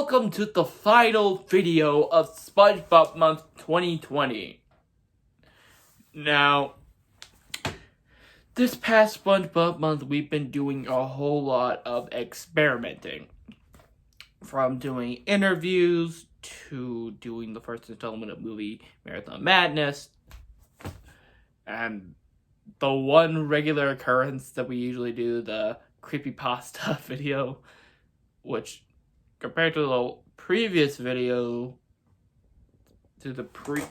welcome to the final video of Spongebob month 2020. Now, this past Spongebob month, we've been doing a whole lot of experimenting. From doing interviews, to doing the first installment of movie Marathon Madness, and the one regular occurrence that we usually do, the creepypasta video, which, compared to the previous video,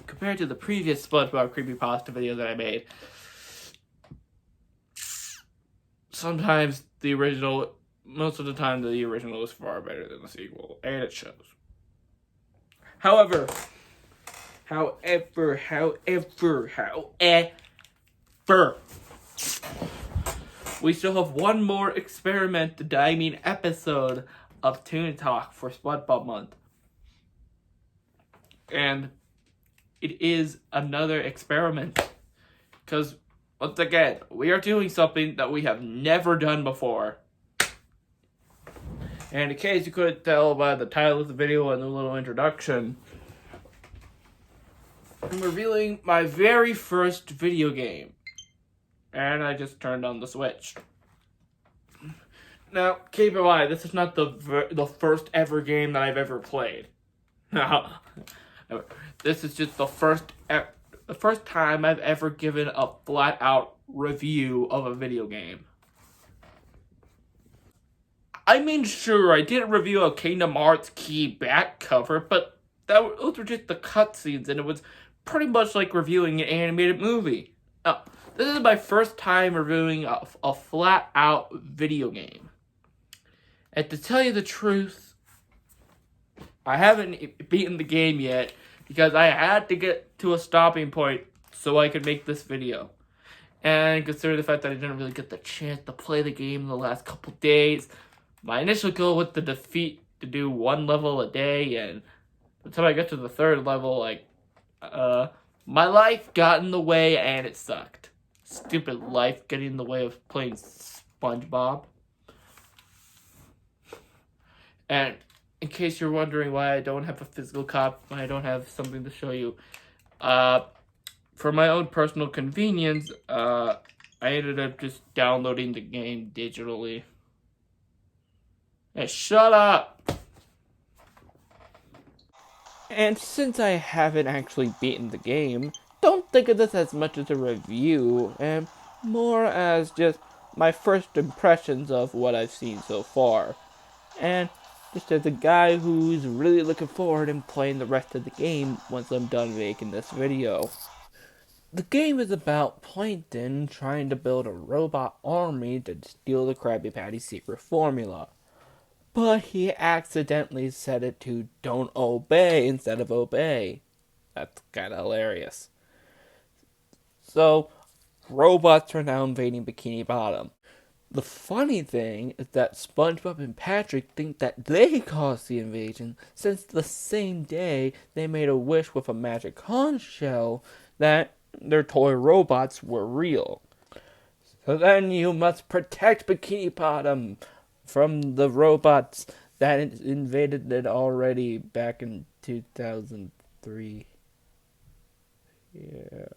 compared to the previous SpongeBob creepypasta video that I made, sometimes the original, most of the time, the original is far better than the sequel, and it shows. However, we still have one more episode of Toon Talk for Spongebob month. And it is another experiment. Because, once again, we are doing something that we have never done before. And in case you couldn't tell by the title of the video and the little introduction, I'm revealing my very first video game. And I just turned on the Switch. Now, keep in mind, this is not the first ever game that I've ever played. This is just the first time I've ever given a flat-out review of a video game. I mean, sure, I did review a Kingdom Hearts key back cover, but those were just the cutscenes, and it was pretty much like reviewing an animated movie. Now, this is my first time reviewing a flat-out video game. And to tell you the truth, I haven't beaten the game yet because I had to get to a stopping point so I could make this video. And considering the fact that I didn't really get the chance to play the game in the last couple days, my initial goal was to do one level a day, and by the time I got to the third level, my life got in the way and it sucked. Stupid life getting in the way of playing SpongeBob. And in case you're wondering why I don't have a physical copy, I don't have something to show you, for my own personal convenience, I ended up just downloading the game digitally. Hey, shut up! And since I haven't actually beaten the game, don't think of this as much as a review, and more as just my first impressions of what I've seen so far. And just as a guy who's really looking forward to playing the rest of the game once I'm done making this video. The game is about Plankton trying to build a robot army to steal the Krabby Patty's secret formula. But he accidentally set it to don't obey instead of obey. That's kinda hilarious. So, robots are now invading Bikini Bottom. The funny thing is that SpongeBob and Patrick think that they caused the invasion, since the same day they made a wish with a magic conch shell that their toy robots were real. So then you must protect Bikini Bottom from the robots that invaded it already back in 2003. Yeah.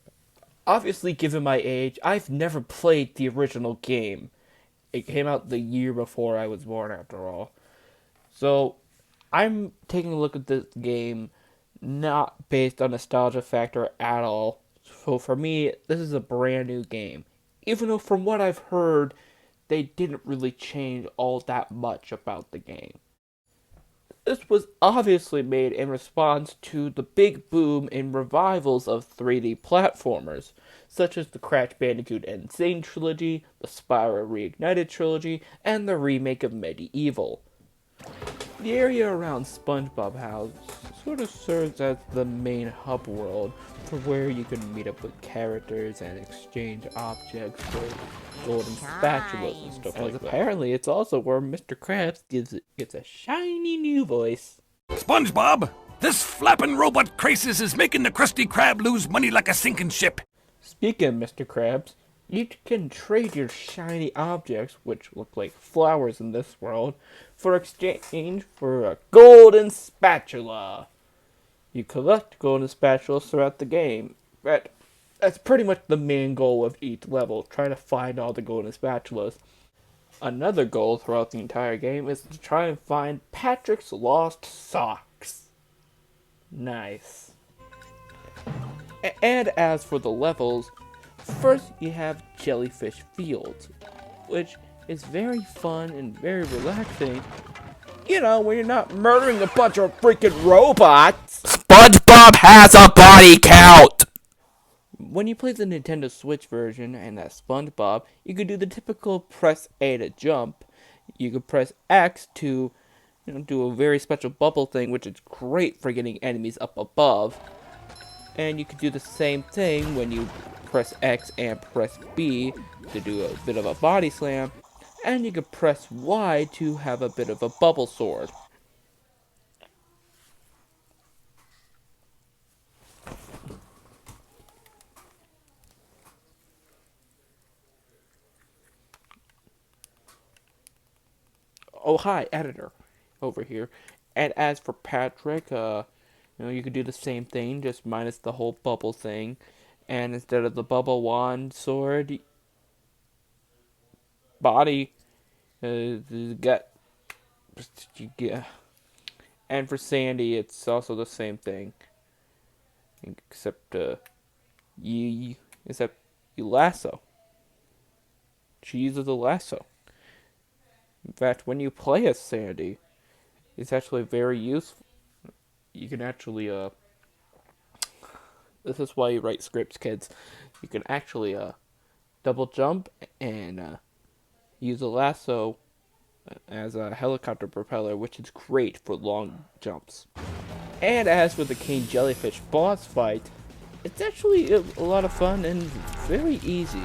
Obviously, given my age, I've never played the original game. It came out the year before I was born, after all. So, I'm taking a look at this game not based on nostalgia factor at all. So for me, this is a brand new game. Even though from what I've heard, they didn't really change all that much about the game. This was obviously made in response to the big boom in revivals of 3D platformers, such as the Crash Bandicoot N. Sane trilogy, the Spyro Reignited trilogy, and the remake of Medieval. The area around Spongebob House sort of serves as the main hub world for where you can meet up with characters and exchange objects for golden spatulas and stuff like that. Apparently, it's also where Mr. Krabs gets a shiny new voice. SpongeBob, this flapping robot crisis is making the Krusty Krab lose money like a sinking ship. Speaking of Mr. Krabs, You can trade your shiny objects, which look like flowers in this world, for exchange for a golden spatula. You collect golden spatulas throughout the game. That's pretty much the main goal of each level, trying to find all the golden spatulas. Another goal throughout the entire game is to try and find Patrick's lost socks. Nice. And as for the levels, first you have Jellyfish Fields, which is very fun and very relaxing. You know, when you're not murdering a bunch of freaking robots. SpongeBob has a body count! When you play the Nintendo Switch version and that Spongebob, you could do the typical press A to jump. You could press X to, do a very special bubble thing, which is great for getting enemies up above. And you could do the same thing when you press X and press B to do a bit of a body slam. And you could press Y to have a bit of a bubble sword. Oh, hi, editor, over here. And as for Patrick, you could do the same thing, just minus the whole bubble thing. And instead of the bubble wand sword, body, you get. And for Sandy, it's also the same thing, except you lasso. She uses a lasso. In fact, when you play as Sandy, it's actually very useful. You can actually, this is why you write scripts, kids. You can actually, double jump and, use a lasso as a helicopter propeller, which is great for long jumps. And as for the King Jellyfish boss fight, it's actually a lot of fun and very easy.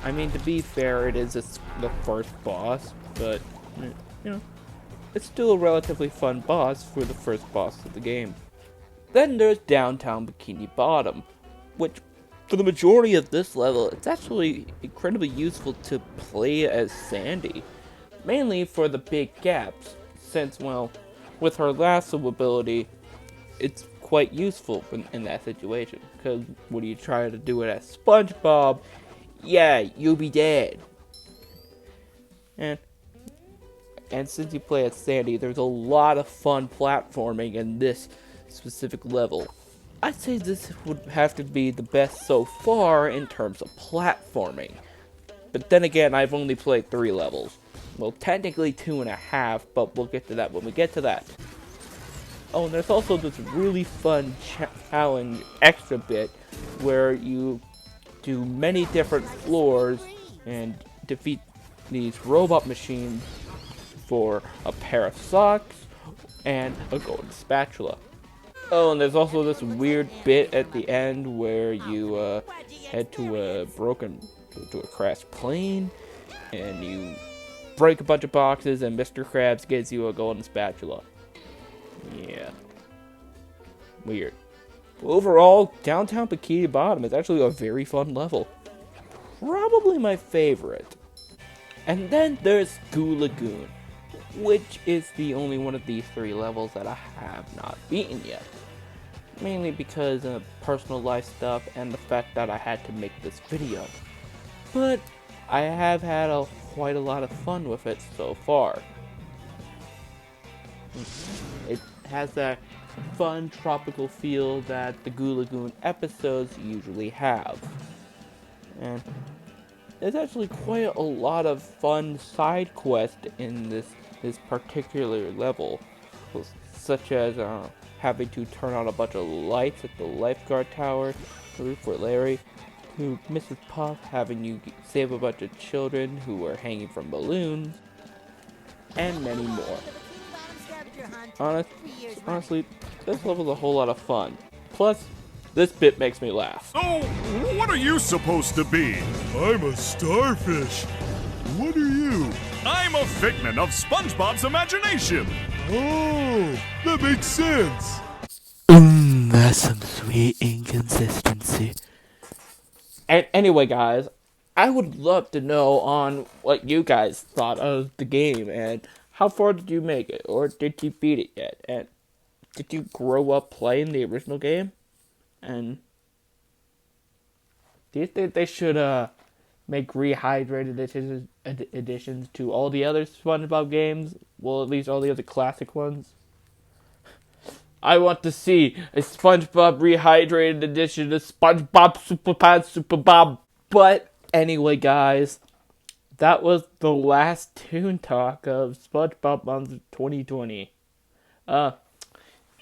I mean, to be fair, it is the first boss, but, it's still a relatively fun boss for the first boss of the game. Then there's Downtown Bikini Bottom, which, for the majority of this level, it's actually incredibly useful to play as Sandy. Mainly for the big gaps, since, with her lasso ability, it's quite useful in that situation. Because when you try to do it as SpongeBob, yeah, you'll be dead. And since you play as Sandy, there's a lot of fun platforming in this specific level. I'd say this would have to be the best so far in terms of platforming. But then again, I've only played 3 levels. Well, technically 2.5, but we'll get to that when we get to that. Oh, and there's also this really fun challenge extra bit where you do many different floors and defeat these robot machines for a pair of socks and a golden spatula. Oh, and there's also this weird bit at the end where you head to a crashed plane, and you break a bunch of boxes, and Mr. Krabs gives you a golden spatula. Yeah. Weird. Overall, Downtown Bikini Bottom is actually a very fun level. Probably my favorite. And then there's Goo Lagoon, which is the only one of these 3 levels that I have not beaten yet. Mainly because of personal life stuff and the fact that I had to make this video. But I have had quite a lot of fun with it so far. It has that fun tropical feel that the Goo Lagoon episodes usually have. And there's actually quite a lot of fun side quests in this particular level, such as having to turn on a bunch of lights at the lifeguard tower for Larry, to Mrs. Puff having you save a bunch of children who were hanging from balloons, and many more. Honestly, this level's a whole lot of fun. Plus, this bit makes me laugh. So, what are you supposed to be? I'm a starfish. What are you? I'm a figment of SpongeBob's imagination. Oh, that makes sense. That's some sweet inconsistency. And anyway, guys, I would love to know on what you guys thought of the game and how far did you make it, or did you beat it yet? And did you grow up playing the original game? And do you think they should make rehydrated editions to all the other SpongeBob games? Well, at least all the other classic ones. I want to see a SpongeBob rehydrated edition of SpongeBob SuperPants Super Bob. But anyway, guys, that was the last Toon Talk of SpongeBob Month 2020.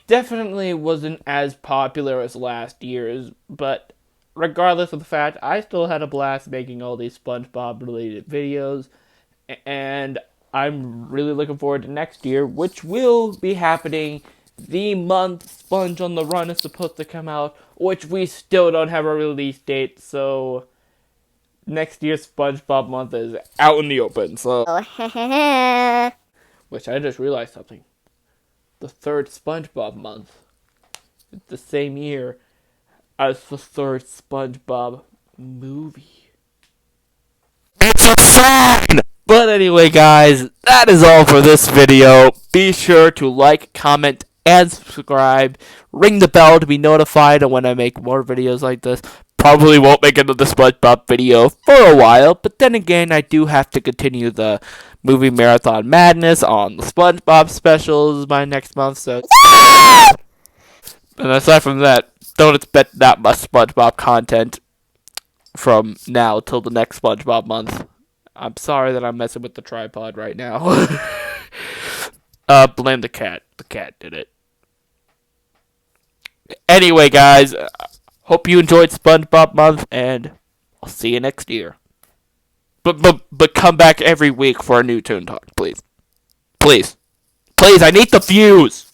Definitely wasn't as popular as last year's, but regardless of the fact, I still had a blast making all these SpongeBob related videos, and I'm really looking forward to next year, which will be happening the month Sponge on the Run is supposed to come out, which we still don't have a release date, so next year's SpongeBob month is out in the open, so... Which I just realized something. The third SpongeBob month is the same year as the third SpongeBob movie. It's a sign! But anyway, guys, that is all for this video. Be sure to like, comment, and subscribe. Ring the bell to be notified when I make more videos like this. Probably won't make another SpongeBob video for a while, but then again, I do have to continue the movie marathon madness on the SpongeBob specials by next month, so... And aside from that, don't expect that much SpongeBob content from now till the next SpongeBob month. I'm sorry that I'm messing with the tripod right now. Blame the cat. The cat did it. Anyway, guys, hope you enjoyed SpongeBob month, and I'll see you next year. But come back every week for a new Toon Talk, please. Please. Please, I need the views!